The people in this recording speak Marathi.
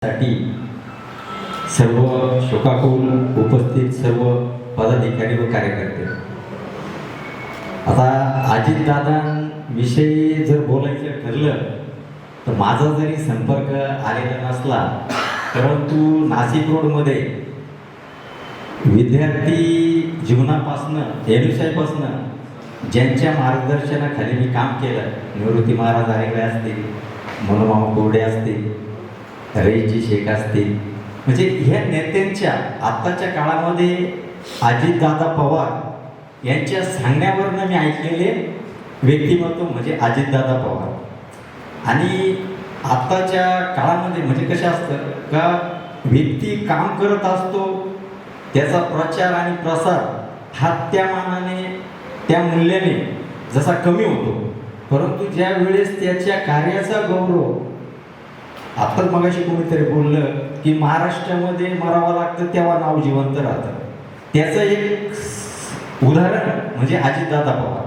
साठी सर्व शोकाकुल उपस्थित सर्व पदाधिकारी व कार्यकर्ते, आता अजितदादांविषयी जर बोलायचं ठरलं तर माझा जरी संपर्क आलेला नसला, परंतु नाशिक रोडमध्ये विद्यार्थी जीवनापासनं एनुशाहीपासनं ज्यांच्या मार्गदर्शनाखाली मी काम केलं, निवृत्ती महाराज आरेगळे असतील, मनोमामा कोरडे असतील, रईजी शेख असतील, म्हणजे ह्या नेत्यांच्या आत्ताच्या काळामध्ये अजितदादा पवार यांच्या सांगण्यावरनं मी ऐकलेले व्यक्तिमत्व म्हणजे अजितदादा पवार. आणि आत्ताच्या काळामध्ये म्हणजे कसं असतं का, व्यक्ती काम करत असतो, त्याचा प्रचार आणि प्रसार हा त्या मानाने त्या मूल्याने जसा कमी होतो, परंतु ज्या वेळेस त्याच्या कार्याचा गौरव, आता मगाशी कोणीतरी बोललं की महाराष्ट्रामध्ये मरावं लागतं तेव्हा नाव जिवंत राहतं, त्याचं एक उदाहरण म्हणजे अजितदादा पवार.